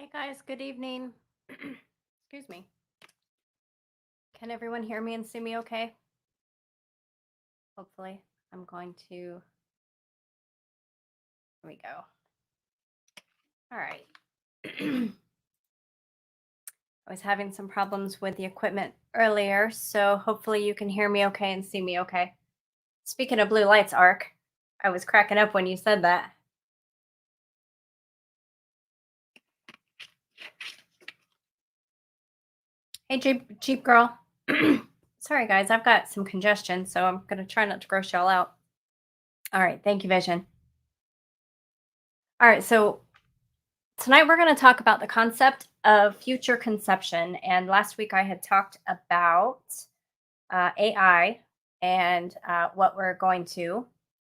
Hey guys, good evening. Excuse me. Can everyone hear me and see me okay? Hopefully. I'm going to, here we go. All right. I was having some problems with the equipment earlier, so hopefully you can hear me okay and see me okay. Speaking of blue lights, Arc, I was cracking up when you said that. Hey, Jeep girl. Sorry, guys, I've got some congestion, so I'm going to try not to gross y'all out. All right. Thank you, Vision. All right. So tonight we're going to talk about the concept of future conception. And last week I had talked about AI and what we're going to.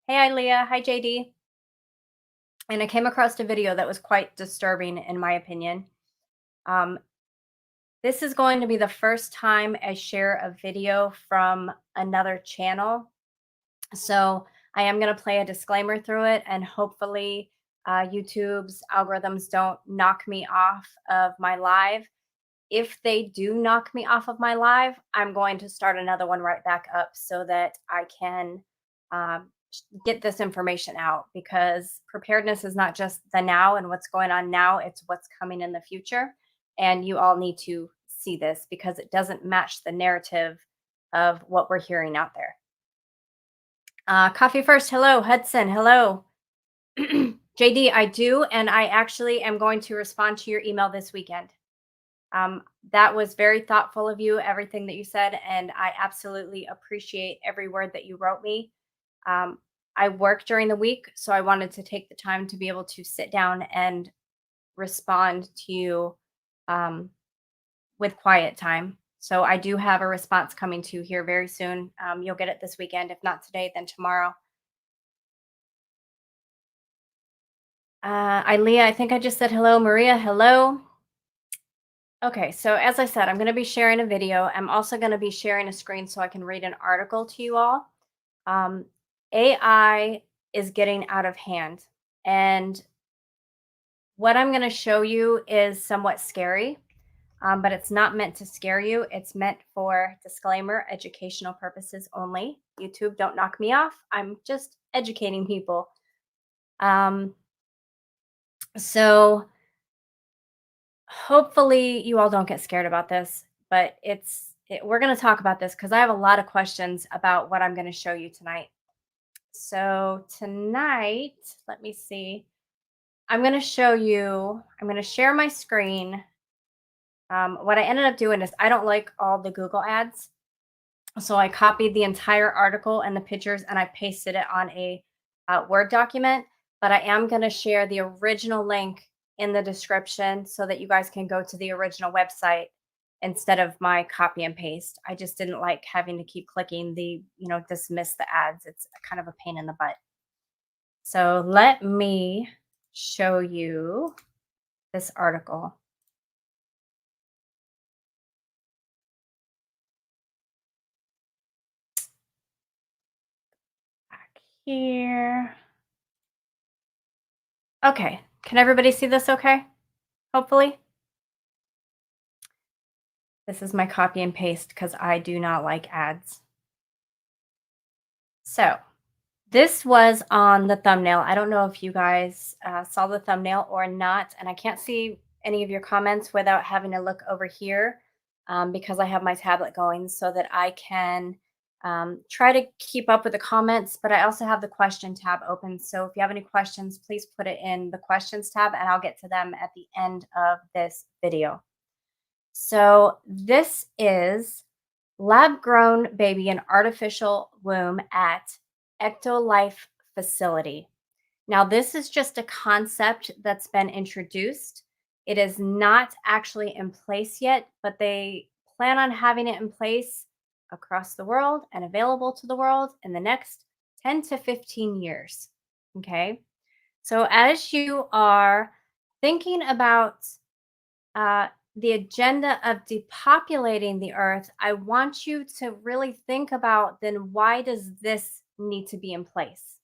Hey, Leah. Hi, JD. And I came across a video that was quite disturbing, in my opinion. Um, this is going to be the first time I share a video from another channel. So I am going to play a disclaimer through it, and hopefully, YouTube's algorithms don't knock me off of my live. If they do knock me off of my live, I'm going to start another one right back up so that I can get this information out, because preparedness is not just the now and what's going on now, it's what's coming in the future. And you all need to see this because it doesn't match the narrative of what we're hearing out there. Coffee first. Hello, Hudson. Hello. JD, I do. And I actually am going to respond to your email this weekend. That was very thoughtful of you, everything that you said. And I absolutely appreciate every word that you wrote me. I work during the week, so I wanted to take the time to be able to sit down and respond to you with quiet time. So I do have a response coming to you here very soon. You'll get it this weekend. If not today, then tomorrow. Ilea, I think I just said hello. Maria, hello. Okay, so as I said, I'm going to be sharing a video. I'm also going to be sharing a screen so I can read an article to you all. Um, AI is getting out of hand. And what I'm going to show you is somewhat scary, but it's not meant to scare you. It's meant for, disclaimer, educational purposes only. YouTube, don't knock me off. I'm just educating people. So hopefully you all don't get scared about this, but we're going to talk about this because I have a lot of questions about what I'm going to show you tonight. So tonight, let me see. I'm going to show you, I'm going to share my screen. What I ended up doing is I don't like all the Google ads. So I copied the entire article and the pictures and I pasted it on a Word document. But I am going to share the original link in the description so that you guys can go to the original website instead of my copy and paste. I just didn't like having to keep clicking dismiss the ads. It's kind of a pain in the butt. So let me show you this article. Back here. Okay. Can everybody see this okay? Hopefully. This is my copy and paste because I do not like ads. So this was on the thumbnail. I don't know if you guys saw the thumbnail or not, and I can't see any of your comments without having to look over here because I have my tablet going so that I can try to keep up with the comments, but I also have the question tab open. So if you have any questions, please put it in the questions tab and I'll get to them at the end of this video. So this is lab-grown baby in artificial womb at EctoLife facility. Now, this is just a concept that's been introduced. It is not actually in place yet, but they plan on having it in place across the world and available to the world in the next 10 to 15 years. Okay. So as you are thinking about the agenda of depopulating the earth, I want you to really think about, then why does this need to be in place?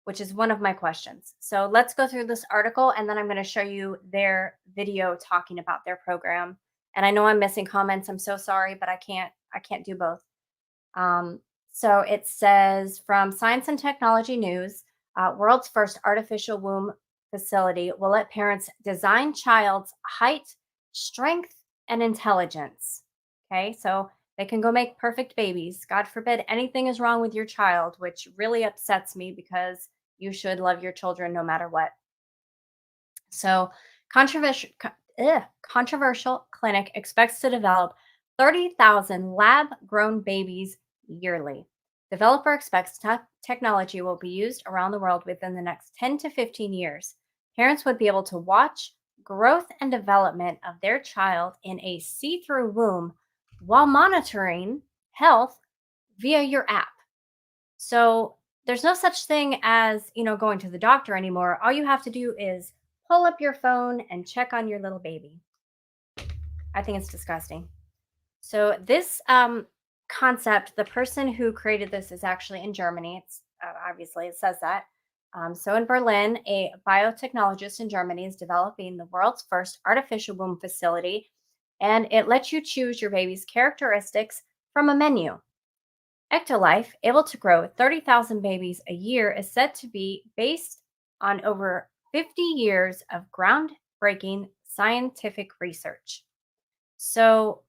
which is one of my questions. So let's go through this article and then I'm going to show you their video talking about their program. And I know I'm missing comments. I'm so sorry, but I can't do both. Um, so it says from Science and Technology News, world's first artificial womb facility will let parents design child's height, strength, and intelligence. Okay, so they can go make perfect babies. God forbid anything is wrong with your child, which really upsets me because you should love your children no matter what. So, controversial clinic expects to develop 30,000 lab grown babies yearly. Developer expects technology will be used around the world within the next 10 to 15 years. Parents would be able to watch growth and development of their child in a see through womb while monitoring health via your app. So there's no such thing as, going to the doctor anymore. All you have to do is pull up your phone and check on your little baby. I think it's disgusting. So this concept, the person who created this is actually in Germany. It's obviously it says that. So in Berlin, a biotechnologist in Germany is developing the world's first artificial womb facility, and it lets you choose your baby's characteristics from a menu. EctoLife, able to grow 30,000 babies a year, is said to be based on over 50 years of groundbreaking scientific research. So,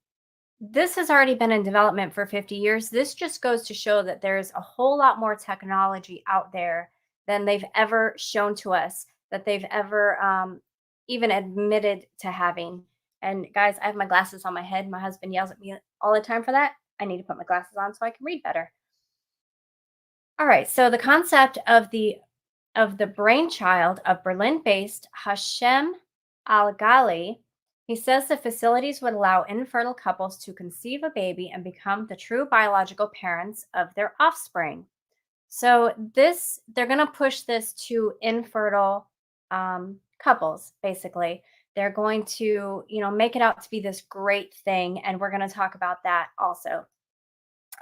this has already been in development for 50 years. This just goes to show that there's a whole lot more technology out there than they've ever shown to us, that they've ever even admitted to having. And guys, I have my glasses on my head. My husband yells at me all the time for that. I need to put my glasses on so I can read better. All right. So the concept of the brainchild of Berlin-based Hashem Al-Ghaili, he says the facilities would allow infertile couples to conceive a baby and become the true biological parents of their offspring. So they're going to push this to infertile couples, basically. They're going to, make it out to be this great thing, and we're going to talk about that also.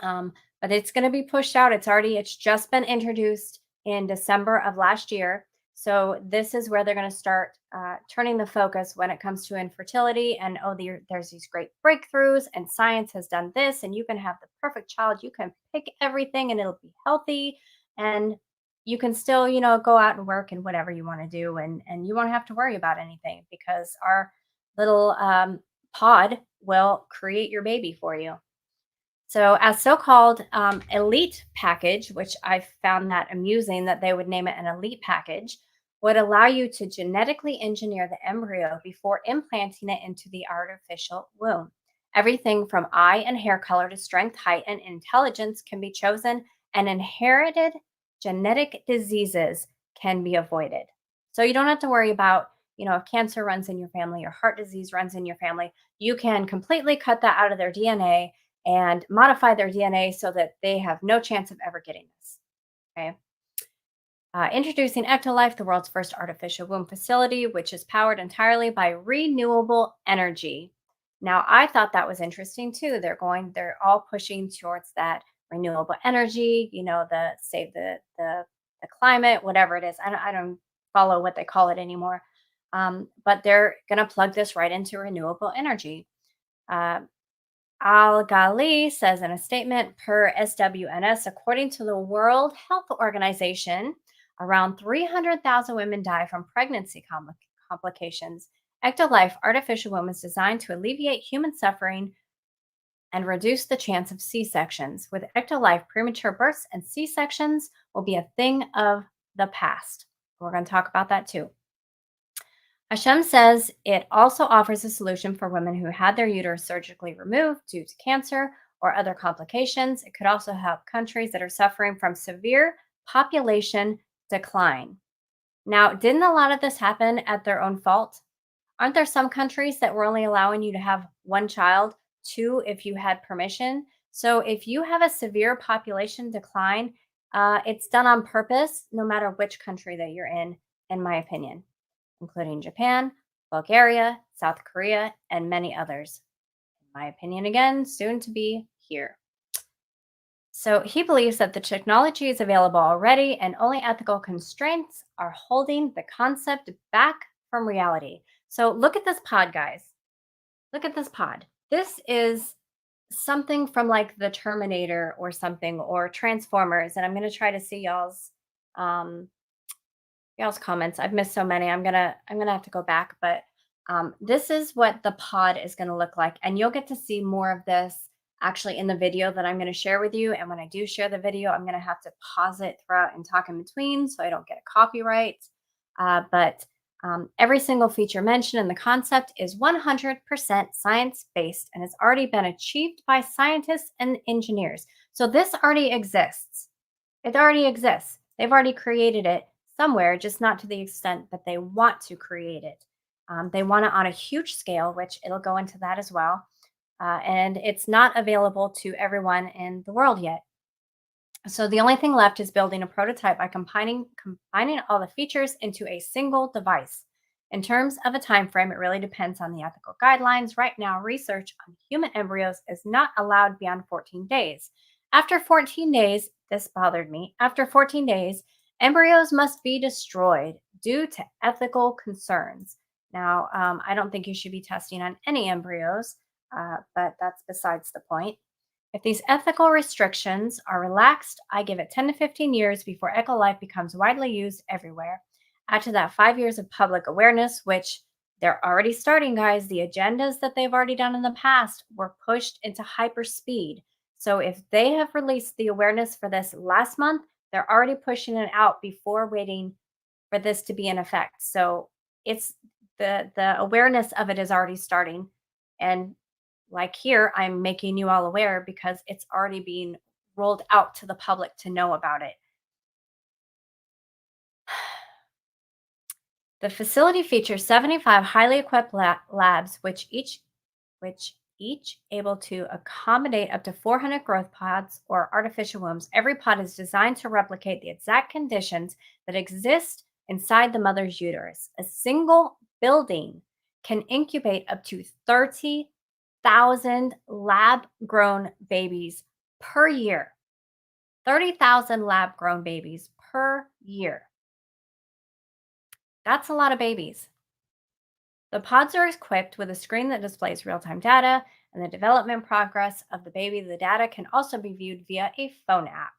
But it's going to be pushed out. It's just been introduced in December of last year. So this is where they're going to start turning the focus when it comes to infertility. And there's these great breakthroughs, and science has done this, and you can have the perfect child. You can pick everything, and it'll be healthy, and you can still, go out and work and whatever you want to do, and you won't have to worry about anything because our little pod will create your baby for you. So, as so-called elite package, which I found that amusing that they would name it an elite package, would allow you to genetically engineer the embryo before implanting it into the artificial womb. Everything from eye and hair color to strength, height, and intelligence can be chosen, and inherited genetic diseases can be avoided. So you don't have to worry about, if cancer runs in your family or heart disease runs in your family, you can completely cut that out of their DNA and modify their DNA so that they have no chance of ever getting this. Okay. Introducing EctoLife, the world's first artificial womb facility, which is powered entirely by renewable energy. Now, I thought that was interesting too. They're all pushing towards that renewable energy. The save the climate, whatever it is. I don't follow what they call it anymore. But they're going to plug this right into renewable energy. Al-Ghaili says in a statement per SWNS, according to the World Health Organization, around 300,000 women die from pregnancy complications. EctoLife artificial womb is designed to alleviate human suffering and reduce the chance of C-sections. With EctoLife, premature births and C-sections will be a thing of the past. We're going to talk about that too. Hashem says it also offers a solution for women who had their uterus surgically removed due to cancer or other complications. It could also help countries that are suffering from severe population decline. Now, didn't a lot of this happen at their own fault? Aren't there some countries that were only allowing you to have one child, two if you had permission? So if you have a severe population decline, it's done on purpose, no matter which country that you're in my opinion, including Japan, Bulgaria, South Korea, and many others. In my opinion, again, soon to be here. So he believes that the technology is available already and only ethical constraints are holding the concept back from reality. So look at this pod, guys. Look at this pod. This is something from like the Terminator or something or Transformers. And I'm gonna try to see um y'all's comments. I've missed so many. I'm gonna have to go back, but this is what the pod is gonna look like, and you'll get to see more of this actually in the video that I'm gonna share with you. And when I do share the video, I'm gonna have to pause it throughout and talk in between so I don't get a copyright. But every single feature mentioned in the concept is 100% science based and has already been achieved by scientists and engineers. So this already exists. It already exists. They've already created it somewhere, just not to the extent that they want to create it. They want it on a huge scale, which it'll go into that as well. And it's not available to everyone in the world yet. So the only thing left is building a prototype by combining all the features into a single device. In terms of a time frame, it really depends on the ethical guidelines. Right now, research on human embryos is not allowed beyond 14 days. After 14 days, this bothered me. After 14 days, embryos must be destroyed due to ethical concerns. Now, I don't think you should be testing on any embryos, but that's besides the point. If these ethical restrictions are relaxed, I give it 10 to 15 years before EctoLife becomes widely used everywhere. Add to that 5 years of public awareness, which they're already starting, guys. The agendas that they've already done in the past were pushed into hyper speed. So if they have released the awareness for this last month, they're already pushing it out before waiting for this to be in effect. So it's the awareness of it is already starting. And like here, I'm making you all aware because it's already being rolled out to the public to know about it. The facility features 75 highly equipped labs, which each able to accommodate up to 400 growth pods or artificial wombs. Every pod is designed to replicate the exact conditions that exist inside the mother's uterus. A single building can incubate up to 30,000 lab grown babies per year. 30,000 lab grown babies per year. That's a lot of babies. The pods are equipped with a screen that displays real time data and the development progress of the baby. The data can also be viewed via a phone app.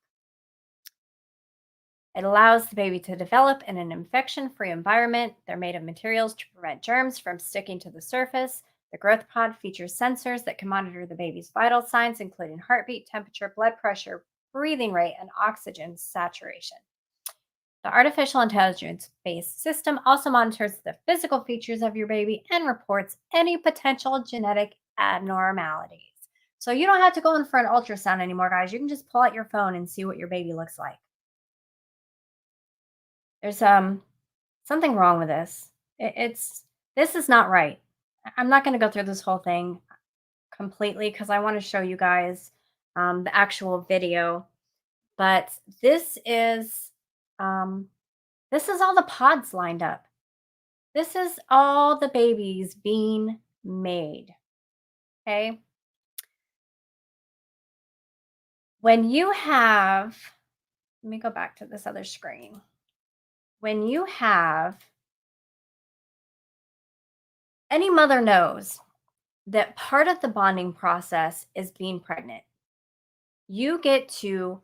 It allows the baby to develop in an infection free environment. They're made of materials to prevent germs from sticking to the surface. The growth pod features sensors that can monitor the baby's vital signs, including heartbeat, temperature, blood pressure, breathing rate, and oxygen saturation. The artificial intelligence based system also monitors the physical features of your baby and reports any potential genetic abnormalities. So you don't have to go in for an ultrasound anymore, guys. You can just pull out your phone and see what your baby looks like. There's something wrong with this. This is not right. I'm not going to go through this whole thing completely because I want to show you guys the actual video. But this is all the pods lined up. This is all the babies being made. Okay. When you have, let me go back to this other screen. When you have, any mother knows that part of the bonding process is being pregnant. You get to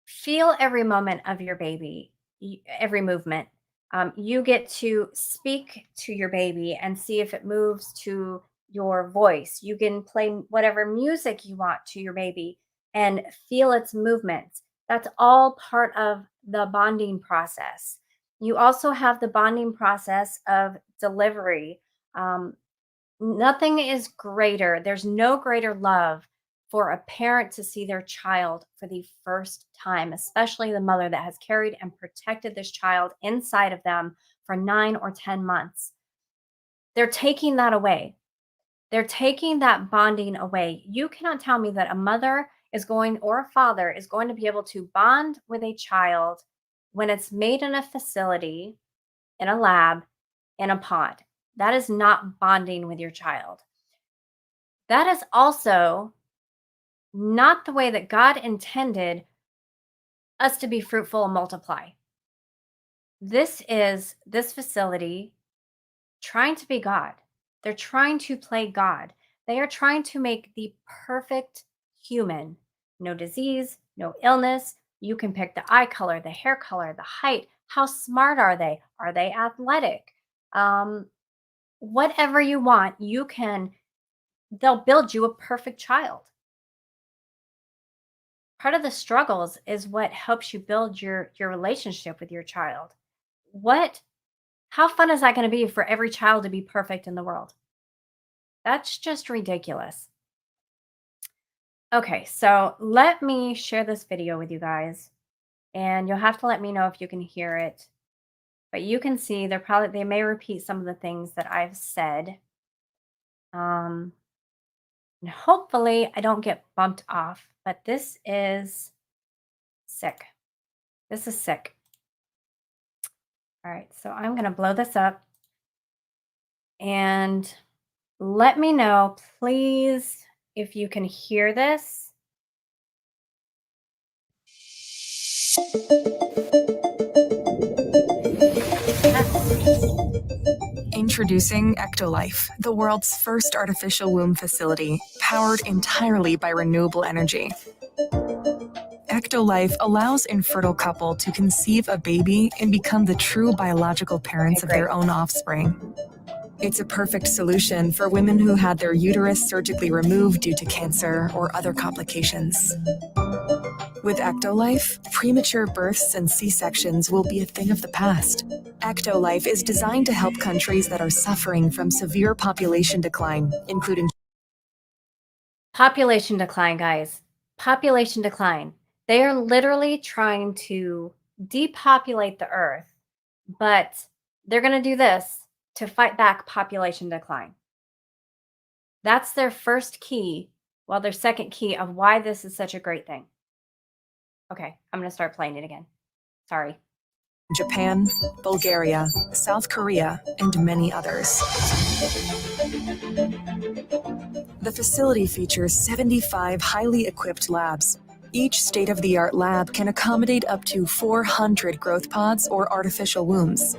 feel every moment of your baby, every movement. You get to speak to your baby and see if it moves to your voice. You can play whatever music you want to your baby and feel its movements. That's all part of the bonding process. You also have the bonding process of delivery. Nothing is greater. There's no greater love for a parent to see their child for the first time, especially the mother that has carried and protected this child inside of them for 9 or 10 months. They're taking that away. They're taking that bonding away. You cannot tell me that a mother is going or a father is going to be able to bond with a child when it's made in a facility, in a lab, in a pod. That is not bonding with your child. That is also not the way that God intended us to be fruitful and multiply. This facility trying to be God. They're trying to play God. They are trying to make the perfect human. No disease, no illness. You can pick the eye color, the hair color, the height. How smart are they? Are they athletic? Whatever you want, they'll build you a perfect child. Part of the struggles is what helps you build your relationship with your child. How fun is that going to be for every child to be perfect in the world? That's just ridiculous. Okay, so let me share this video with you guys, and you'll have to let me know if you can hear it. But you can see they may repeat some of the things that I've said. And hopefully I don't get bumped off, but this is sick. This is sick. All right, so I'm going to blow this up and let me know, please, if you can hear this. Introducing EctoLife, the world's first artificial womb facility, powered entirely by renewable energy. EctoLife allows infertile couple to conceive a baby and become the true biological parents of their own offspring. It's a perfect solution for women who had their uterus surgically removed due to cancer or other complications. With EctoLife, premature births and C-sections will be a thing of the past. EctoLife is designed to help countries that are suffering from severe population decline, including population decline, guys. Population decline. They are literally trying to depopulate the earth, but they're going to do this to fight back population decline. That's their first key, their second key of why this is such a great thing. Okay, I'm going to start playing it again. Sorry. Japan, Bulgaria, South Korea, and many others. The facility features 75 highly equipped labs. Each state-of-the-art lab can accommodate up to 400 growth pods or artificial wombs.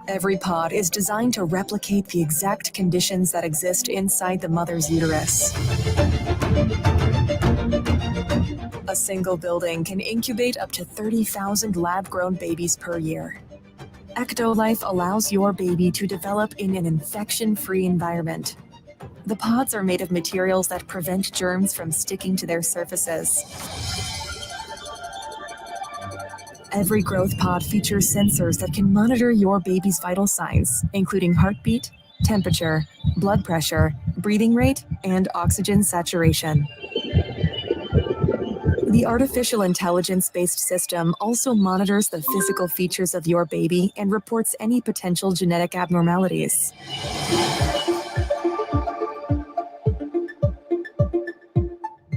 Every pod is designed to replicate the exact conditions that exist inside the mother's uterus. A single building can incubate up to 30,000 lab-grown babies per year. EctoLife allows your baby to develop in an infection-free environment. The pods are made of materials that prevent germs from sticking to their surfaces. Every growth pod features sensors that can monitor your baby's vital signs, including heartbeat, temperature, blood pressure, breathing rate, and oxygen saturation. The artificial intelligence-based system also monitors the physical features of your baby and reports any potential genetic abnormalities.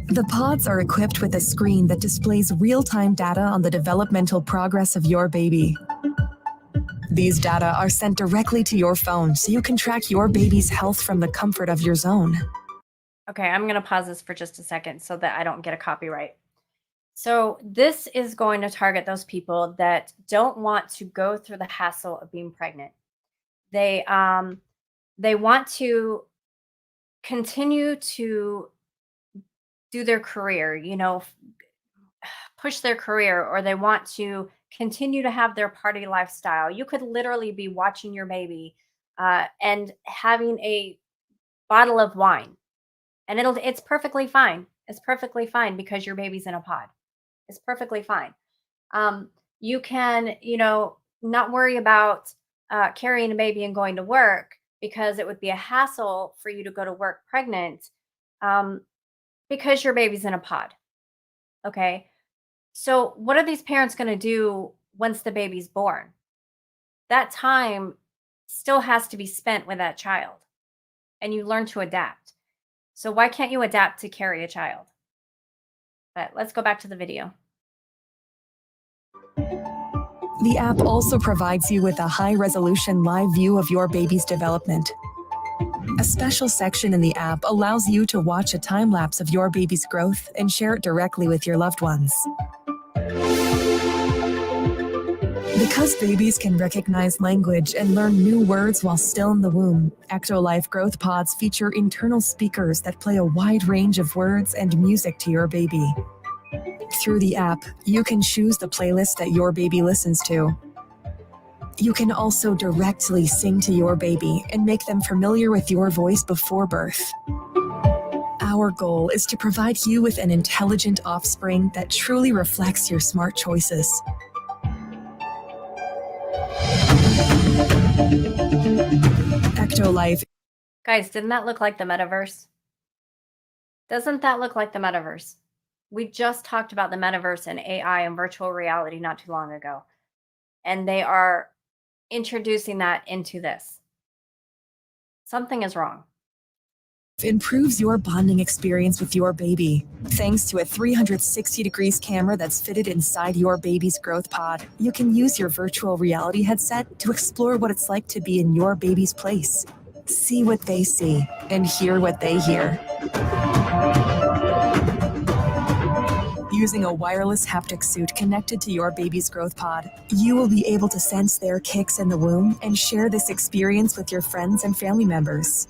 The pods are equipped with a screen that displays real-time data on the developmental progress of your baby. These data are sent directly to your phone so you can track your baby's health from the comfort of your zone. Okay, I'm going to pause this for just a second so that I don't get a copyright. So this is going to target those people that don't want to go through the hassle of being pregnant. They want to continue to do their career, push their career, or they want to continue to have their party lifestyle. You could literally be watching your baby and having a bottle of wine, and it's perfectly fine. It's perfectly fine because your baby's in a pod. It's perfectly fine. You can, not worry about carrying a baby and going to work because it would be a hassle for you to go to work pregnant because your baby's in a pod. Okay. So what are these parents going to do once the baby's born? That time still has to be spent with that child, and you learn to adapt. So why can't you adapt to carry a child? But let's go back to the video. The app also provides you with a high-resolution live view of your baby's development. A special section in the app allows you to watch a time lapse of your baby's growth and share it directly with your loved ones. Because babies can recognize language and learn new words while still in the womb, EctoLife growth pods feature internal speakers that play a wide range of words and music to your baby. Through the app, you can choose the playlist that your baby listens to. You can also directly sing to your baby and make them familiar with your voice before birth. Our goal is to provide you with an intelligent offspring that truly reflects your smart choices. EctoLife. Guys, didn't that look like the metaverse? Doesn't that look like the metaverse? We just talked about the metaverse and AI and virtual reality not too long ago. And they are introducing that into this. Something is wrong. Improves your bonding experience with your baby. Thanks to a 360 degrees camera that's fitted inside your baby's growth pod, you can use your virtual reality headset to explore what it's like to be in your baby's place. See what they see and hear what they hear. Using a wireless haptic suit connected to your baby's growth pod, you will be able to sense their kicks in the womb and share this experience with your friends and family members.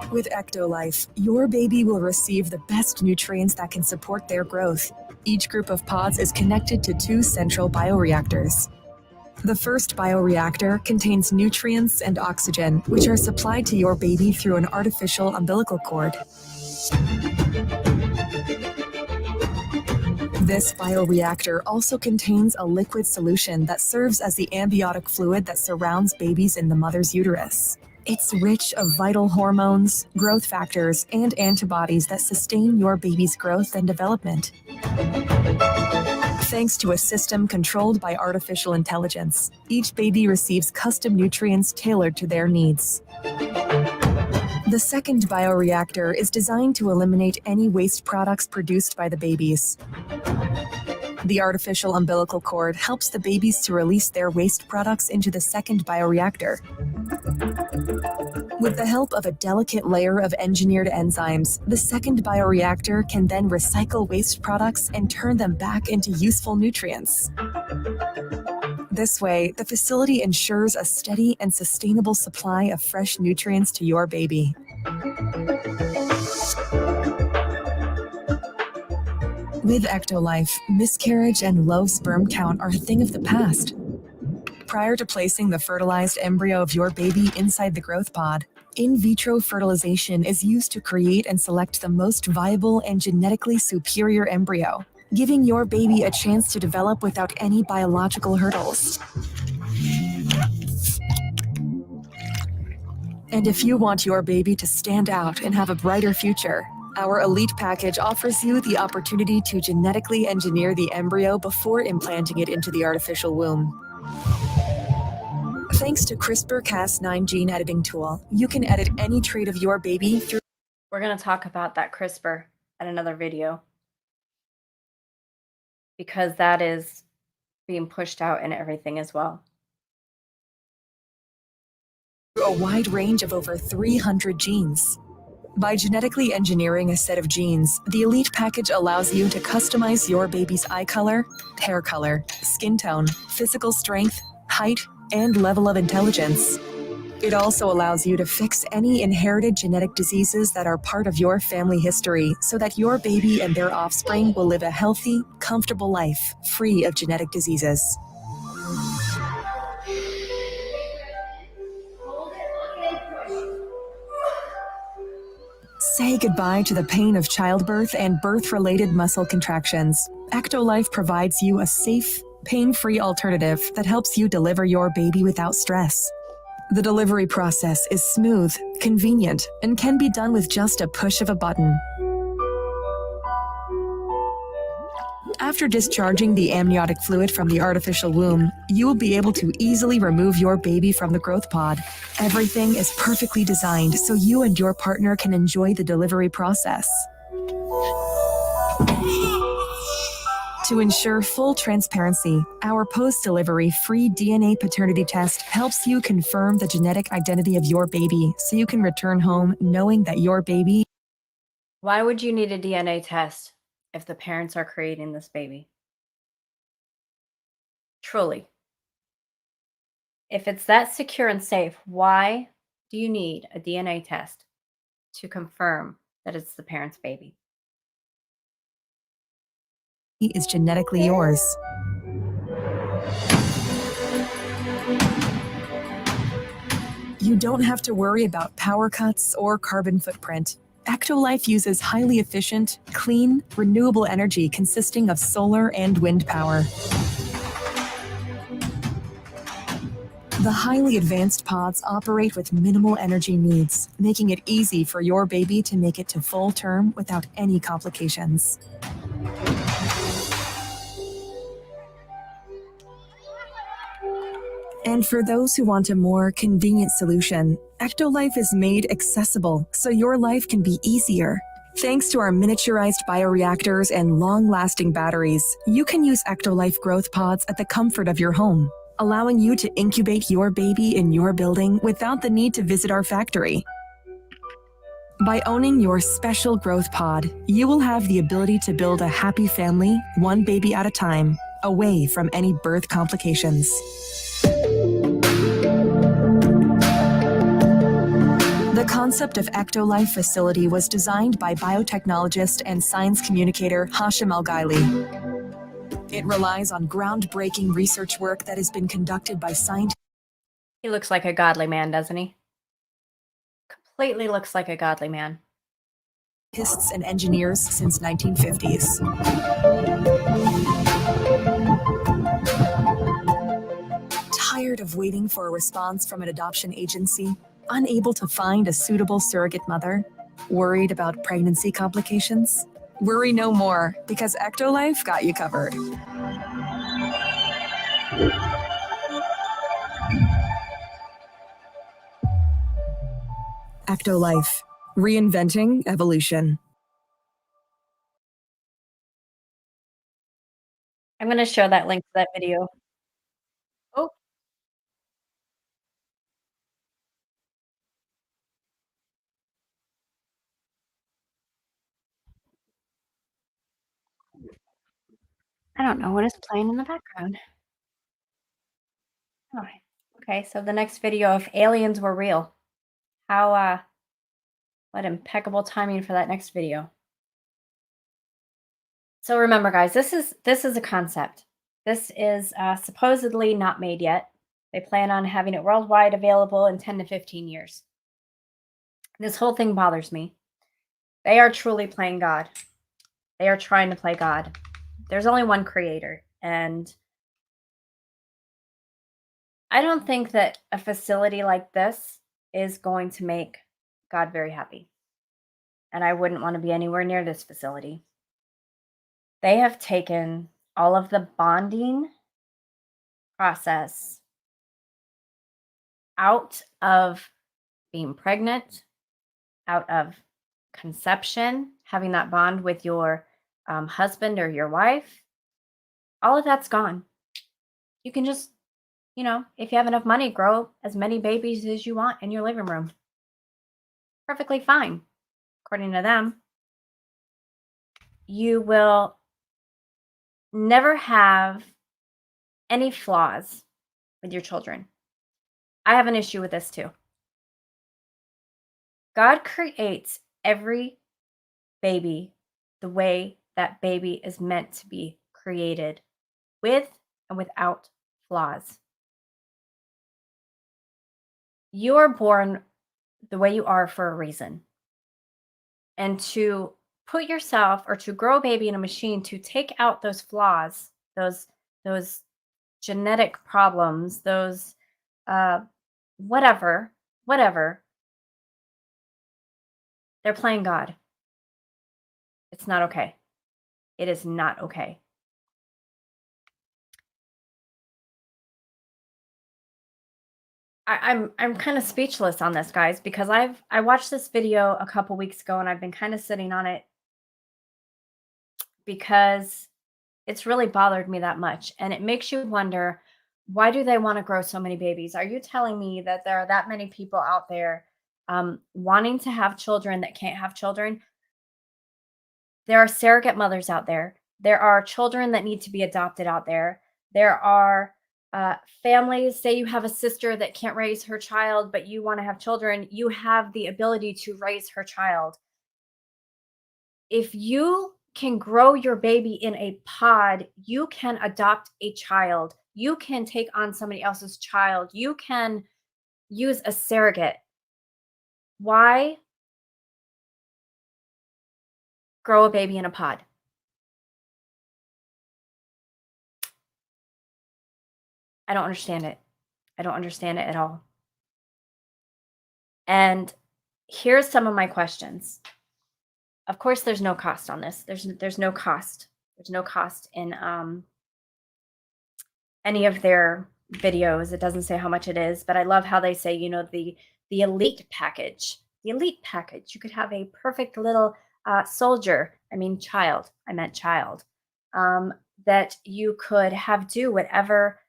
With EctoLife, your baby will receive the best nutrients that can support their growth. Each group of pods is connected to 2 central bioreactors. The first bioreactor contains nutrients and oxygen, which are supplied to your baby through an artificial umbilical cord. This bioreactor also contains a liquid solution that serves as the amniotic fluid that surrounds babies in the mother's uterus. It's rich of vital hormones, growth factors, and antibodies that sustain your baby's growth and development. Thanks to a system controlled by artificial intelligence, each baby receives custom nutrients tailored to their needs. The second bioreactor is designed to eliminate any waste products produced by the babies. The artificial umbilical cord helps the babies to release their waste products into the second bioreactor. With the help of a delicate layer of engineered enzymes, the second bioreactor can then recycle waste products and turn them back into useful nutrients. This way, the facility ensures a steady and sustainable supply of fresh nutrients to your baby. With EctoLife, miscarriage and low sperm count are a thing of the past. Prior to placing the fertilized embryo of your baby inside the growth pod, in vitro fertilization is used to create and select the most viable and genetically superior embryo, giving your baby a chance to develop without any biological hurdles. And if you want your baby to stand out and have a brighter future, our Elite package offers you the opportunity to genetically engineer the embryo before implanting it into the artificial womb. Thanks to CRISPR-Cas9 gene editing tool, you can edit any trait of your baby through. We're going to talk about that CRISPR at another video, because that is being pushed out in everything as well. A wide range of over 300 genes. By genetically engineering a set of genes, the Elite package allows you to customize your baby's eye color, hair color, skin tone, physical strength, height, and level of intelligence. It also allows you to fix any inherited genetic diseases that are part of your family history so that your baby and their offspring will live a healthy, comfortable life, free of genetic diseases. Say goodbye to the pain of childbirth and birth-related muscle contractions. EctoLife provides you a safe, pain-free alternative that helps you deliver your baby without stress. The delivery process is smooth, convenient, and can be done with just a push of a button. After discharging the amniotic fluid from the artificial womb, you will be able to easily remove your baby from the growth pod. Everything is perfectly designed so you and your partner can enjoy the delivery process. To ensure full transparency, our post-delivery free DNA paternity test helps you confirm the genetic identity of your baby so you can return home knowing that your baby. Why would you need a DNA test if the parents are creating this baby? Truly. If it's that secure and safe, why do you need a DNA test to confirm that it's the parent's baby? Is genetically yours. You don't have to worry about power cuts or carbon footprint. EctoLife uses highly efficient, clean, renewable energy consisting of solar and wind power. The highly advanced pods operate with minimal energy needs, making it easy for your baby to make it to full term without any complications. And for those who want a more convenient solution, EctoLife is made accessible so your life can be easier. Thanks to our miniaturized bioreactors and long-lasting batteries, you can use EctoLife growth pods at the comfort of your home, allowing you to incubate your baby in your building without the need to visit our factory. By owning your special growth pod, you will have the ability to build a happy family, one baby at a time, away from any birth complications. The concept of EctoLife facility was designed by biotechnologist and science communicator Hashem Al-Ghaili. It relies on groundbreaking research work that has been conducted by scientists. He looks like a godly man, doesn't he? Completely looks like a godly man. And engineers since 1950s. Tired of waiting for a response from an adoption agency? Unable to find a suitable surrogate mother? Worried about pregnancy complications? Worry no more, because EctoLife got you covered. EctoLife, reinventing evolution. I'm going to show that link to that video. Oh, I don't know what is playing in the background. Oh, okay, so the next video, if aliens were real, how what impeccable timing for that next video. So remember, guys, this is a concept. This is supposedly not made yet. They plan on having it worldwide available in 10 to 15 years. This whole thing bothers me. They are truly playing God. They are trying to play God. There's only one creator, and I don't think that a facility like this is going to make God very happy. And I wouldn't want to be anywhere near this facility. They have taken all of the bonding process out of being pregnant, out of conception, having that bond with your husband or your wife. All of that's gone. You can just, if you have enough money, grow as many babies as you want in your living room. Perfectly fine, according to them. You will never have any flaws with your children. I have an issue with this too. God creates every baby the way that baby is meant to be created, with and without flaws. You are born the way you are for a reason. And to put yourself, or to grow a baby in a machine, to take out those flaws, those genetic problems, those whatever, they're playing God. It's not okay. It is not okay. I'm kind of speechless on this, guys, because I watched this video a couple weeks ago and I've been kind of sitting on it because It's really bothered me that much. And it makes you wonder, why do they want to grow so many babies? Are you telling me that there are that many people out there wanting to have children that can't have children? There are surrogate mothers out there. There are children that need to be adopted out there. There are families, say you have a sister that can't raise her child, but you want to have children, you have the ability to raise her child. If you can grow your baby in a pod, you can adopt a child. You can take on somebody else's child. You can use a surrogate. Why grow a baby in a pod? I don't understand it. I don't understand it at all. And here's some of my questions. Of course, there's no cost on this. There's no cost. There's no cost in any of their videos. It doesn't say how much it is, but I love how they say, the elite package. The elite package. You could have a perfect little soldier. I mean, child. I meant child. That you could have do whatever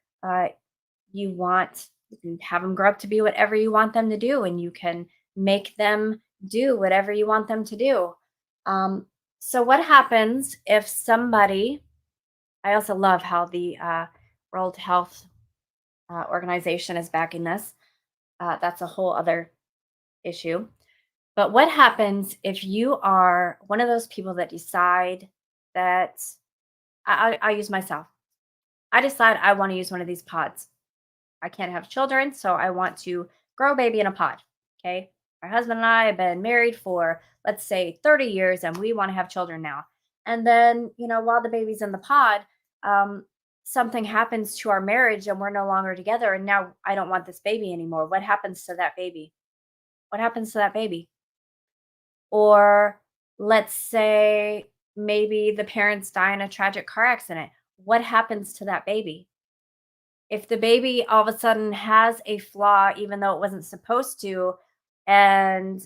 you want. You can have them grow up to be whatever you want them to do, and you can make them do whatever you want them to do. So, what happens if somebody? I also love how the World Health Organization is backing this. That's a whole other issue. But what happens if you are one of those people that decide that I use myself? I decide I want to use one of these pods. I can't have children, so I want to grow a baby in a pod. Okay. My husband and I have been married for, let's say, 30 years, and we want to have children now. And then, while the baby's in the pod, um, something happens to our marriage and we're no longer together. And now I don't want this baby anymore. What happens to that baby? What happens to that baby? Or let's say maybe the parents die in a tragic car accident. What happens to that baby? If the baby all of a sudden has a flaw, even though it wasn't supposed to, and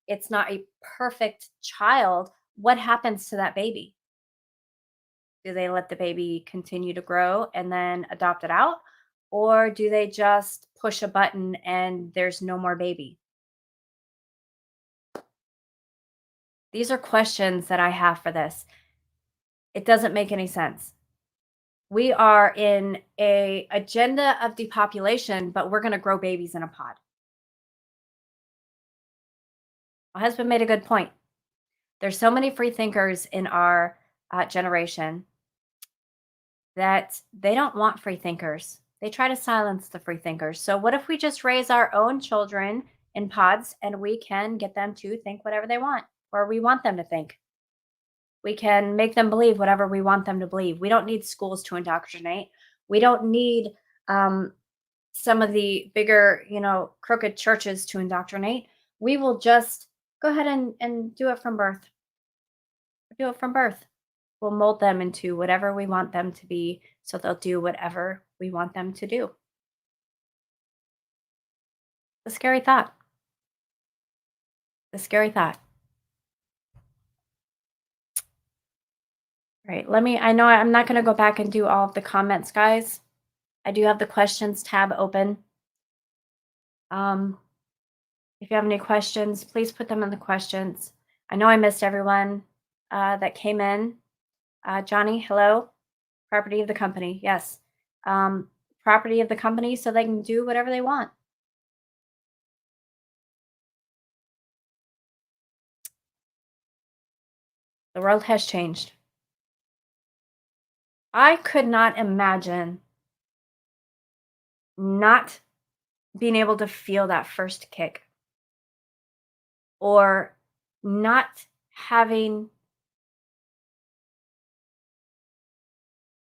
it's not a perfect child, what happens to that baby? Do they let the baby continue to grow and then adopt it out? Or do they just push a button and there's no more baby? These are questions that I have for this. It doesn't make any sense. We are in a agenda of depopulation, but we're going to grow babies in a pod. My husband made a good point. There's so many free thinkers in our generation that they don't want free thinkers. They try to silence the free thinkers. So what if we just raise our own children in pods and we can get them to think whatever they want or we want them to think? We can make them believe whatever we want them to believe. We don't need schools to indoctrinate. We don't need some of the bigger, crooked churches to indoctrinate. We will just go ahead and do it from birth. Do it from birth. We'll mold them into whatever we want them to be, so they'll do whatever we want them to do. The scary thought. The scary thought. Right. I know I'm not going to go back and do all of the comments, guys. I do have the questions tab open. If you have any questions, please put them in the questions. I know I missed everyone that came in. Johnny, hello. Property of the company. Yes. Property of the company so they can do whatever they want. The world has changed. I could not imagine not being able to feel that first kick or not having,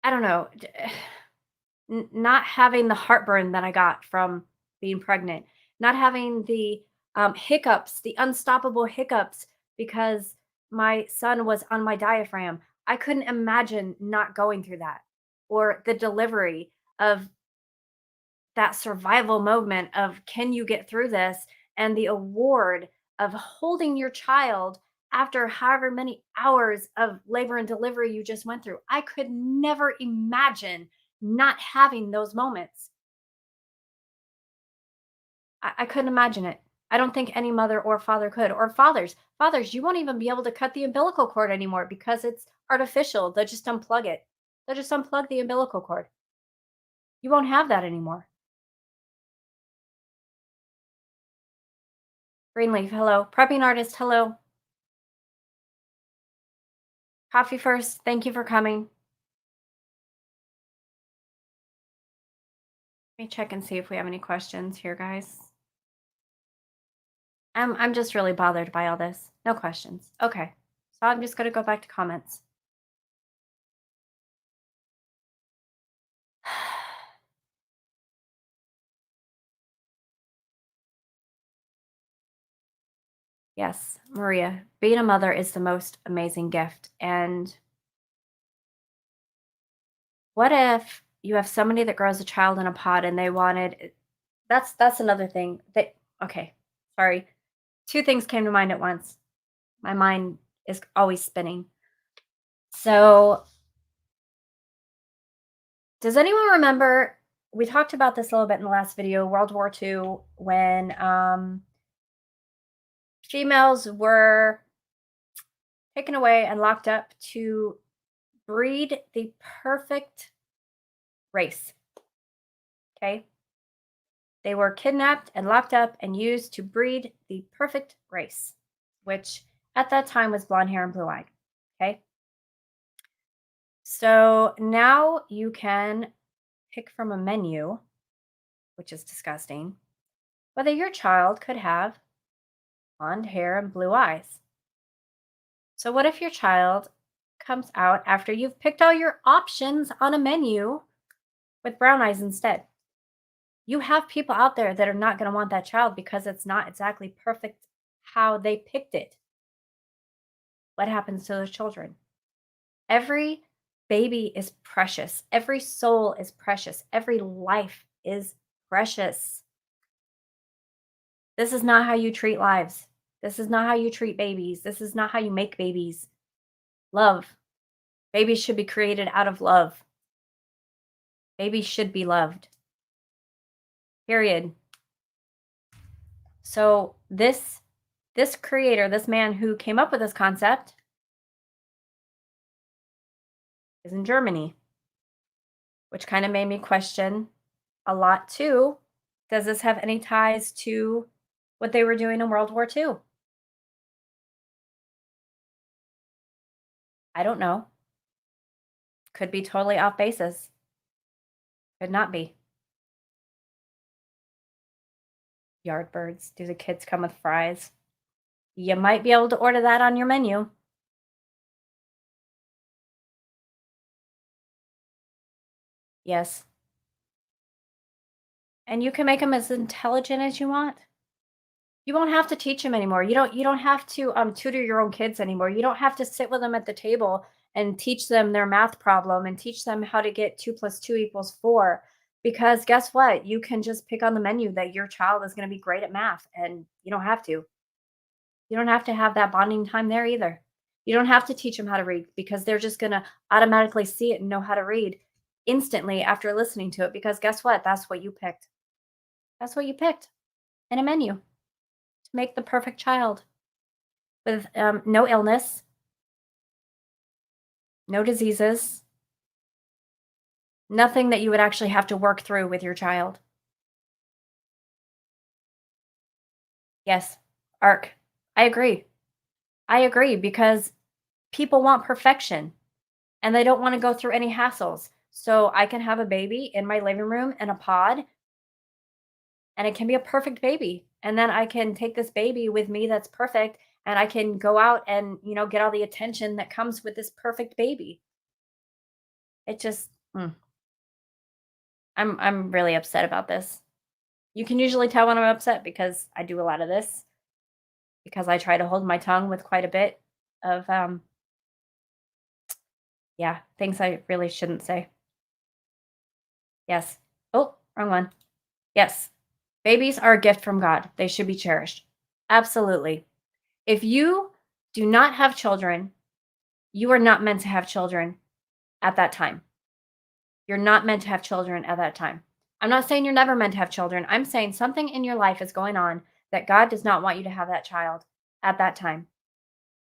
I don't know, not having the heartburn that I got from being pregnant, not having the hiccups, the unstoppable hiccups because my son was on my diaphragm. I couldn't imagine not going through that, or the delivery of that survival moment of can you get through this, and the award of holding your child after however many hours of labor and delivery you just went through. I could never imagine not having those moments. I couldn't imagine it. I don't think any mother or father could. Or fathers. Fathers, you won't even be able to cut the umbilical cord anymore because it's artificial. They'll just unplug it. They'll just unplug the umbilical cord. You won't have that anymore. Greenleaf, hello. Prepping artist, hello. Coffee first. Thank you for coming. Let me check and see if we have any questions here, guys. I'm just really bothered by all this. No questions. Okay. So I'm just going to go back to comments. Yes, Maria, being a mother is the most amazing gift. And what if you have somebody that grows a child in a pod and they wanted that's another thing. Okay, sorry. Two things came to mind at once. My mind is always spinning. So, does anyone remember we talked about this a little bit in the last video, World War II, when females were taken away and locked up to breed the perfect race. Okay. They were kidnapped and locked up and used to breed the perfect race, which at that time was blonde hair and blue eye. Okay. So now you can pick from a menu, which is disgusting, whether your child could have blonde hair and blue eyes. So, what if your child comes out after you've picked all your options on a menu with brown eyes instead? You have people out there that are not going to want that child because it's not exactly perfect how they picked it. What happens to those children? Every baby is precious. Every soul is precious. Every life is precious. This is not how you treat lives. This is not how you treat babies. This is not how you make babies. Love. Babies should be created out of love. Babies should be loved. Period. So this creator, this man who came up with this concept is in Germany, which kind of made me question a lot too. Does this have any ties to what they were doing in World War II? I don't know. Could be totally off basis. Could not be. Yardbirds. Do the kids come with fries? You might be able to order that on your menu. Yes. And you can make them as intelligent as you want. You won't have to teach them anymore. You don't have to tutor your own kids anymore. You don't have to sit with them at the table and teach them their math problem and teach them how to get 2 + 2 = 4. Because guess what? You can just pick on the menu that your child is going to be great at math, and you don't have to. You don't have to have that bonding time there either. You don't have to teach them how to read because they're just going to automatically see it and know how to read instantly after listening to it. Because guess what? That's what you picked. That's what you picked in a menu to make the perfect child with no illness, no diseases, nothing that you would actually have to work through with your child. Yes, ARC. I agree. I agree because people want perfection and they don't want to go through any hassles. So I can have a baby in my living room in a pod and it can be a perfect baby. And then I can take this baby with me that's perfect and I can go out and, get all the attention that comes with this perfect baby. It just I'm really upset about this. You can usually tell when I'm upset because I do a lot of this. Because I try to hold my tongue with quite a bit of things I really shouldn't say. Yes. Oh, wrong one. Yes. Babies are a gift from God. They should be cherished. Absolutely. If you do not have children. You are not meant to have children at that time. You're not meant to have children at that time. I'm not saying you're never meant to have children. I'm saying something in your life is going on that God does not want you to have that child at that time.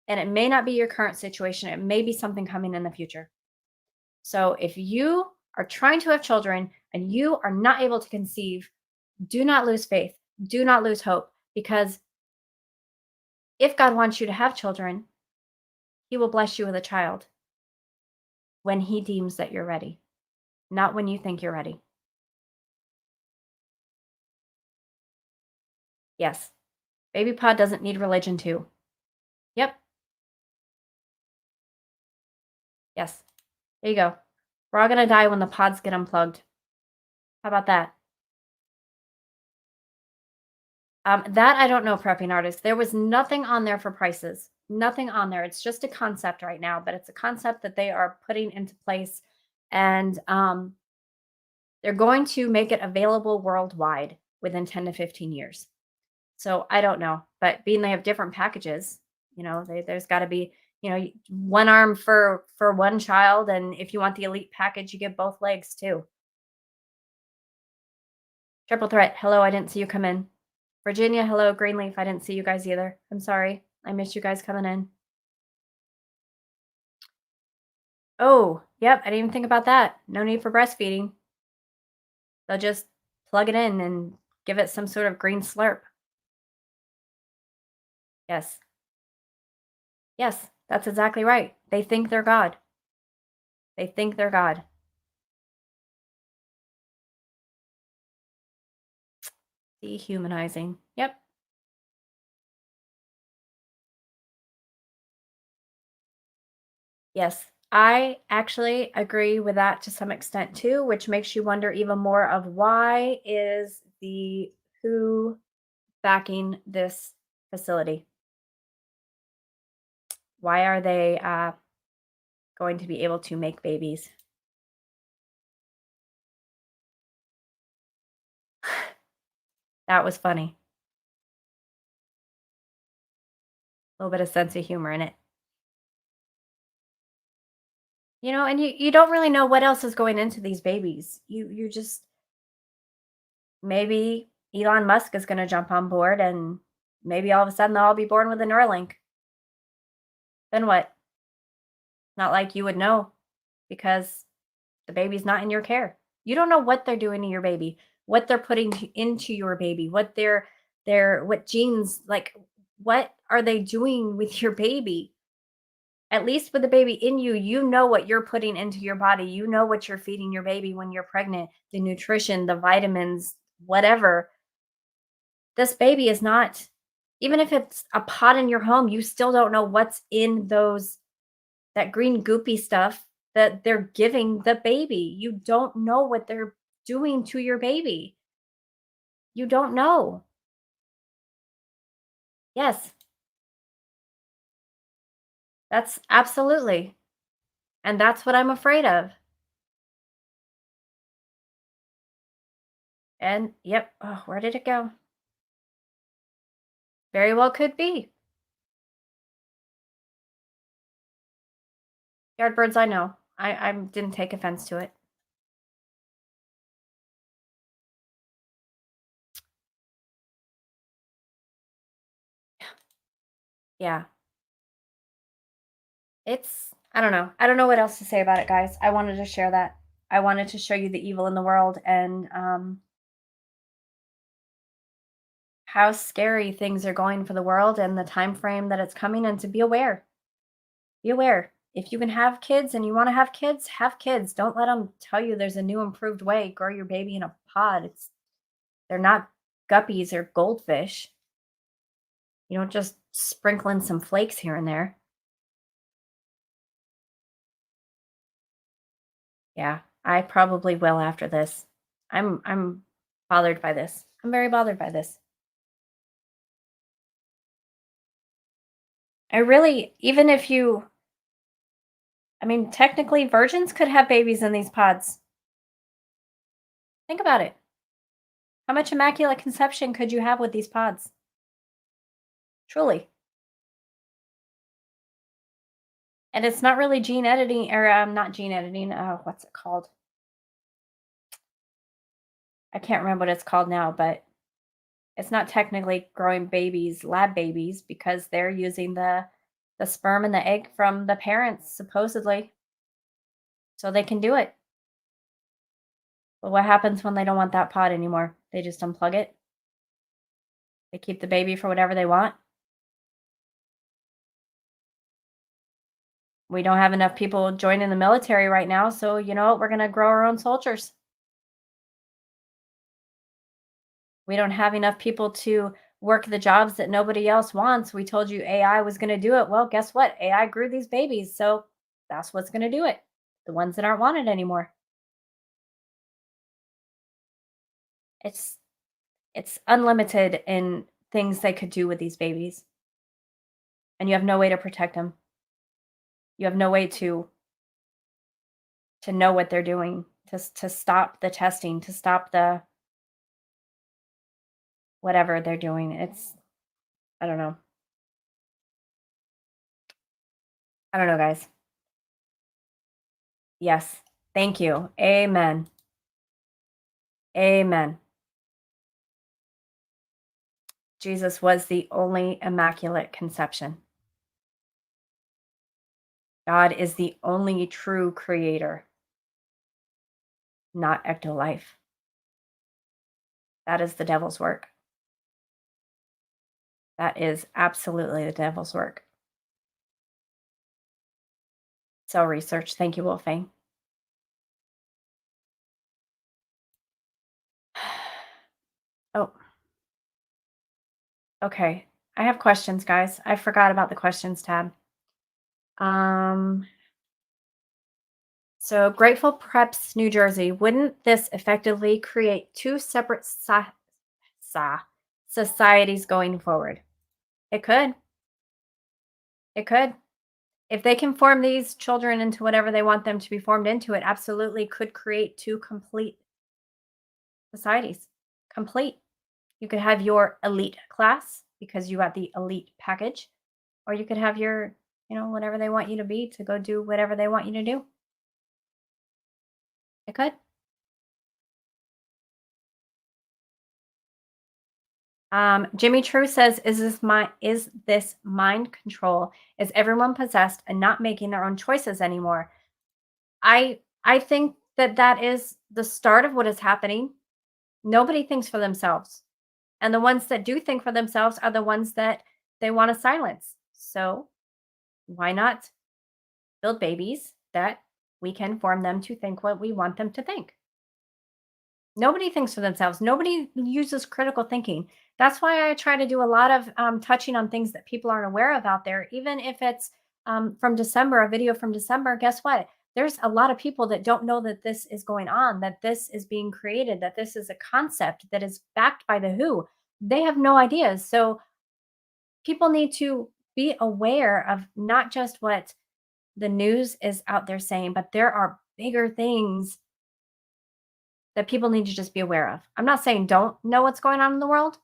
And it may not be your current situation. It may be something coming in the future. So if you are trying to have children and you are not able to conceive, do not lose faith. Do not lose hope, because if God wants you to have children, he will bless you with a child when he deems that you're ready, not when you think you're ready. Yes, baby pod doesn't need religion too. Yep. Yes. There you go. We're all going to die when the pods get unplugged. How about that? That I don't know, prepping artist. There was nothing on there for prices. Nothing on there. It's just a concept right now, but it's a concept that they are putting into place, and they're going to make it available worldwide within 10 to 15 years. So I don't know, but being they have different packages, there's got to be, one arm for one child, and if you want the elite package, you get both legs too. Triple threat. Hello, I didn't see you come in. Virginia, hello. Greenleaf, I didn't see you guys either. I'm sorry. I missed you guys coming in. Oh, yep. I didn't even think about that. No need for breastfeeding. They'll just plug it in and give it some sort of green slurp. Yes. Yes, that's exactly right. They think they're God. They think they're God. Dehumanizing. Yep. Yes, I actually agree with that to some extent too, which makes you wonder even more of why is the WHO backing this facility? Why are they going to be able to make babies? That was funny. A little bit of sense of humor in it. And you don't really know what else is going into these babies. You just, maybe Elon Musk is going to jump on board, and maybe all of a sudden they'll all be born with a Neuralink. Then what? Not like you would know, because the baby's not in your care. You don't know what they're doing to your baby, what they're putting into your baby, what genes, like, what are they doing with your baby? At least with the baby in you, you know what you're putting into your body. You know what you're feeding your baby when you're pregnant, the nutrition, the vitamins, whatever. This baby is not, even if it's a pot in your home, you still don't know what's in that green goopy stuff that they're giving the baby. You don't know what they're doing to your baby. You don't know. Yes, that's absolutely. And that's what I'm afraid of. And yep, oh, where did it go? Very well could be. Yardbirds, I know. I didn't take offense to it. Yeah. I don't know. I don't know what else to say about it, guys. I wanted to share that. I wanted to show you the evil in the world, and how scary things are going for the world and the time frame that it's coming, and to be aware. Be aware. If you can have kids and you want to have kids, have kids. Don't let them tell you there's a new improved way. Grow your baby in a pod. They're not guppies or goldfish. You don't just sprinkle in some flakes here and there. Yeah, I probably will after this. I'm bothered by this. I'm very bothered by this. I really, even if you, I mean, technically virgins could have babies in these pods. Think about it. How much immaculate conception could you have with these pods? Truly. And it's not really gene editing, or not gene editing. What's it called? I can't remember what it's called now, but it's not technically growing babies, lab babies, because they're using the sperm and the egg from the parents, supposedly, so they can do it. But what happens when they don't want that pod anymore? They just unplug it. They keep the baby for whatever they want. We don't have enough people joining the military right now, so you know what? We're going to grow our own soldiers. We don't have enough people to work the jobs that nobody else wants. We told you AI was going to do it. Well, guess what? AI grew these babies, so that's what's going to do it. The ones that aren't wanted anymore. It's it's unlimited in things they could do with these babies, and you have no way to protect them. You have no way to know what they're doing, to stop the testing, to stop the whatever they're doing. It's I don't know. I don't know, guys. Yes. Thank you. Amen. Amen. Jesus was the only immaculate conception. God is the only true creator, not EctoLife. That is the devil's work. That is absolutely the devil's work. Cell research. Thank you, Wolfang. Oh, okay. I have questions, guys. I forgot about the questions tab. Um, so Grateful Preps, New Jersey. Wouldn't this effectively create two separate societies going forward? It could. It could. If they can form these children into whatever they want them to be formed into, it absolutely could create two complete societies. Complete. You could have your elite class because you got the elite package, or you could have your, whatever they want you to be to go do whatever they want you to do. It could. Jimmy True says, is this mind control? Is everyone possessed and not making their own choices anymore? I think that is the start of what is happening. Nobody thinks for themselves. And the ones that do think for themselves are the ones that they want to silence. So why not build babies that we can form them to think what we want them to think? Nobody thinks for themselves. Nobody uses critical thinking. That's why I try to do a lot of touching on things that people aren't aware of out there. Even if it's from December, a video from December, guess what? There's a lot of people that don't know that this is going on, that this is being created, that this is a concept that is backed by the WHO. They have no ideas. So people need to be aware of not just what the news is out there saying, but there are bigger things that people need to just be aware of. I'm not saying don't know what's going on in the world,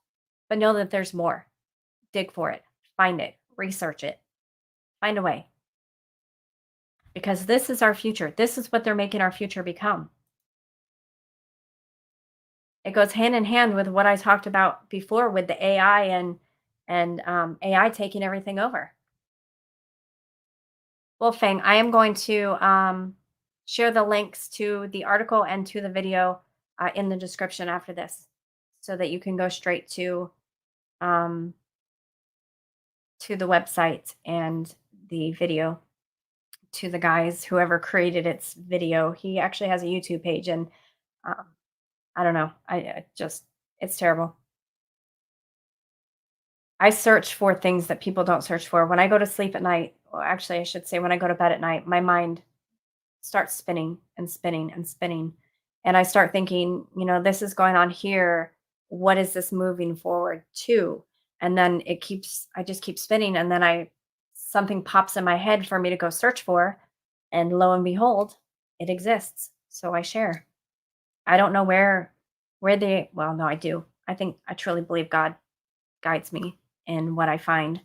but know that there's more. Dig for it, find it, research it, find a way. Because this is our future. This is what they're making our future become. It goes hand in hand with what I talked about before with the AI and AI taking everything over. Well, Fang, I am going to share the links to the article and to the video in the description after this, so that you can go straight um, to the website and the video, to the guys, whoever created its video. He actually has a YouTube page, and um, I don't know. I just, it's terrible. I search for things that people don't search for. When I go to sleep at night, well, actually, I should say when I go to bed at night, my mind starts spinning and spinning and spinning. And I start thinking, this is going on here. What is this moving forward to? And then I just keep spinning. And then something pops in my head for me to go search for. And lo and behold, it exists. So I share. I don't know well, no, I do. I truly believe God guides me in what I find.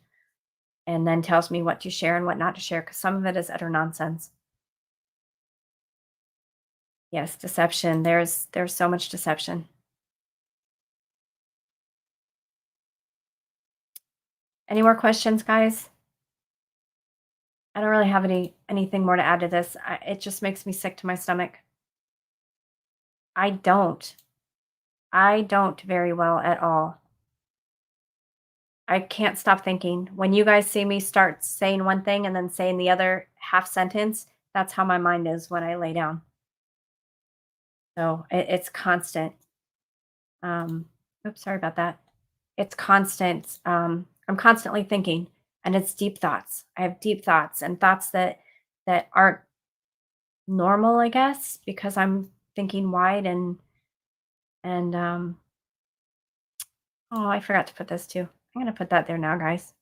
and then tells me what to share and what not to share, because some of it is utter nonsense. Yes, deception. There's so much deception. Any more questions, guys? I don't really have anything more to add to this. It just makes me sick to my stomach. I don't. I don't very well at all. I can't stop thinking. When you guys see me start saying one thing and then saying the other half sentence, that's how my mind is when I lay down. So it's constant. Oops, sorry about that. It's constant. I'm constantly thinking, and it's deep thoughts. I have deep thoughts and thoughts that aren't normal, I guess, because I'm thinking wide and oh, I forgot to put this too. I'm gonna put that there now, guys.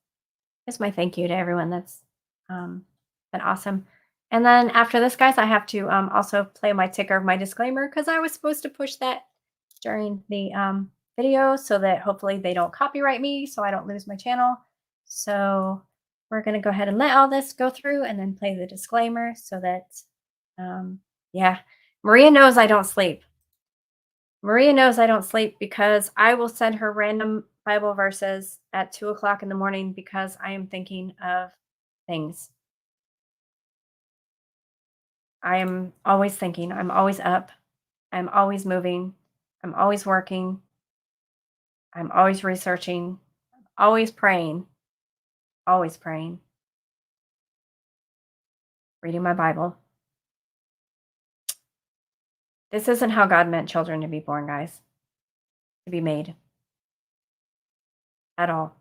Here's my thank you to everyone that's been awesome. And then after this, guys, I have to also play my ticker of my disclaimer, because I was supposed to push that during the video so that hopefully they don't copyright me, so I don't lose my channel. So we're going to go ahead and let all this go through and then play the disclaimer so that, yeah, Maria knows I don't sleep. Maria knows I don't sleep because I will send her random Bible verses at 2 o'clock in the morning because I am thinking of things. I am always thinking. I'm always up. I'm always moving. I'm always working. I'm always researching. Always praying. Always praying. Reading my Bible. This isn't how God meant children to be born, guys. To be made. At all.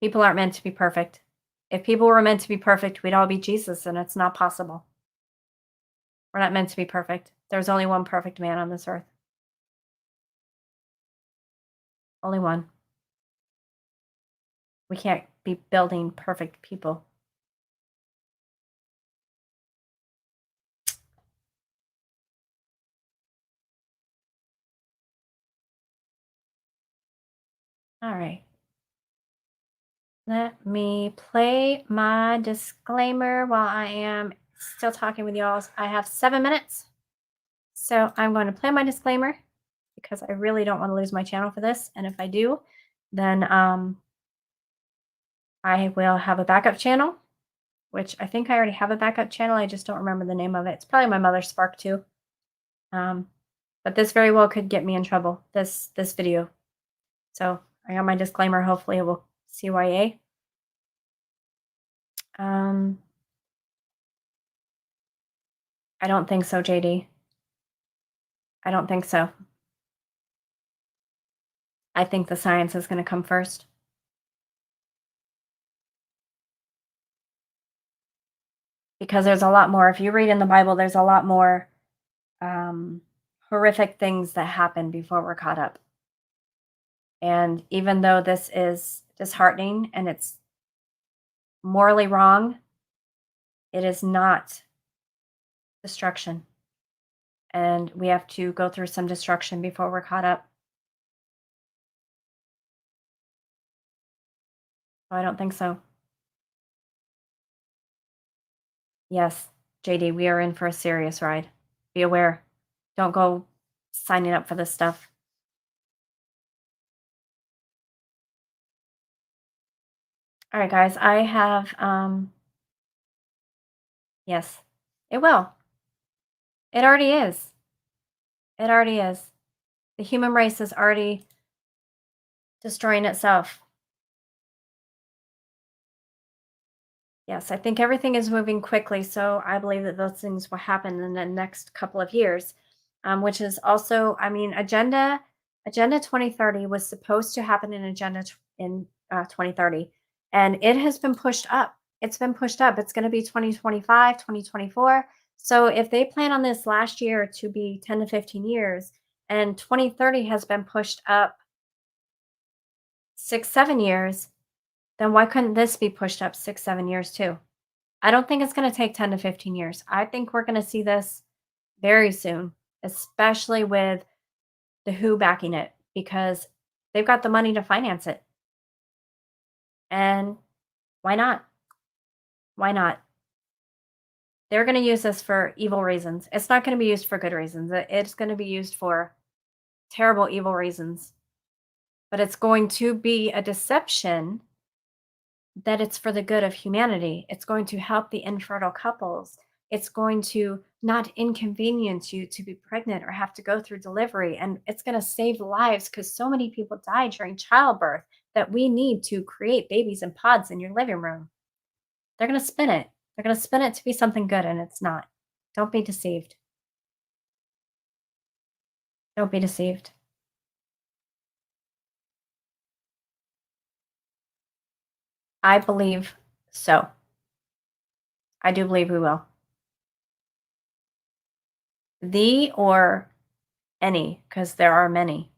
People aren't meant to be perfect. If people were meant to be perfect, we'd all be Jesus, and it's not possible. We're not meant to be perfect. There's only one perfect man on this earth. Only one. We can't be building perfect people. All right. Let me play my disclaimer while I am still talking with y'all. I have 7 minutes. So I'm going to play my disclaimer because I really don't want to lose my channel for this. And if I do, then I will have a backup channel, which I think I already have a backup channel. I just don't remember the name of it. It's probably my mother's Spark too. But this very well could get me in trouble, this video. So I got my disclaimer. Hopefully it will CYA. I don't think so, JD. I don't think so. I think the science is going to come first. Because there's a lot more. If you read in the Bible, there's a lot more horrific things that happen before we're caught up. And even though this is disheartening and it's morally wrong, it is not destruction. And we have to go through some destruction before we're caught up. I don't think so. Yes, JD, we are in for a serious ride. Be aware. Don't go signing up for this stuff. All right, guys, I have, yes, it will. It already is. It already is. The human race is already destroying itself. Yes, I think everything is moving quickly, so I believe that those things will happen in the next couple of years, which is also, I mean, Agenda 2030 was supposed to happen in 2030, and it has been pushed up. It's been pushed up. It's going to be 2025, 2024. So if they plan on this last year to be 10 to 15 years, and 2030 has been pushed up 6, 7 years, then why couldn't this be pushed up 6, 7 years too? I don't think it's going to take 10 to 15 years. I think we're going to see this very soon, especially with the WHO backing it, because they've got the money to finance it. And Why not? Why not? They're going to use this for evil reasons. It's not going to be used for good reasons. It's going to be used for terrible, evil reasons. But it's going to be a deception that it's for the good of humanity. It's going to help the infertile couples. It's going to not inconvenience you to be pregnant or have to go through delivery. And it's going to save lives because so many people die during childbirth that we need to create babies in pods in your living room. They're going to spin it. They're going to spin it to be something good, and it's not. Don't be deceived. Don't be deceived. I believe so. I do believe we will. The or any, because there are many.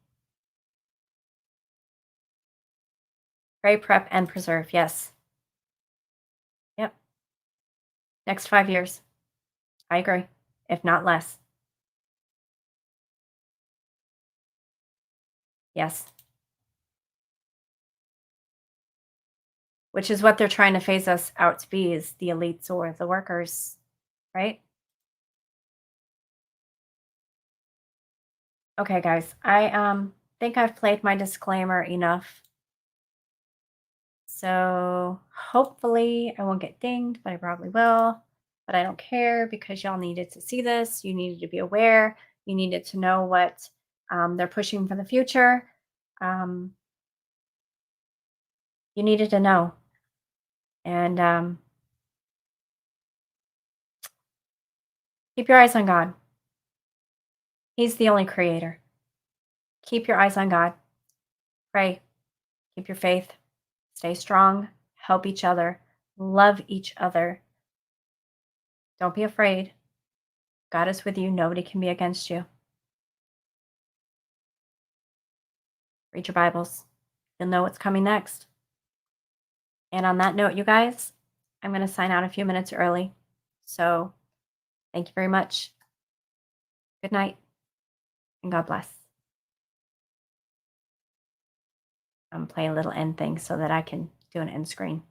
Pray, prep, and preserve. Yes. Yep. Next 5 years. I agree, if not less. Yes. Which is what they're trying to phase us out to be, is the elites or the workers, right? Okay, guys. I think I've played my disclaimer enough. So hopefully I won't get dinged, but I probably will. But I don't care because y'all needed to see this. You needed to be aware. You needed to know what they're pushing for the future. You needed to know. And keep your eyes on God. He's the only creator. Keep your eyes on God. Pray. Keep your faith. Stay strong. Help each other. Love each other. Don't be afraid. God is with you. Nobody can be against you. Read your Bibles. You'll know what's coming next. And on that note, you guys, I'm going to sign out a few minutes early. So thank you very much. Good night, and God bless. I'm playing a little end thing so that I can do an end screen.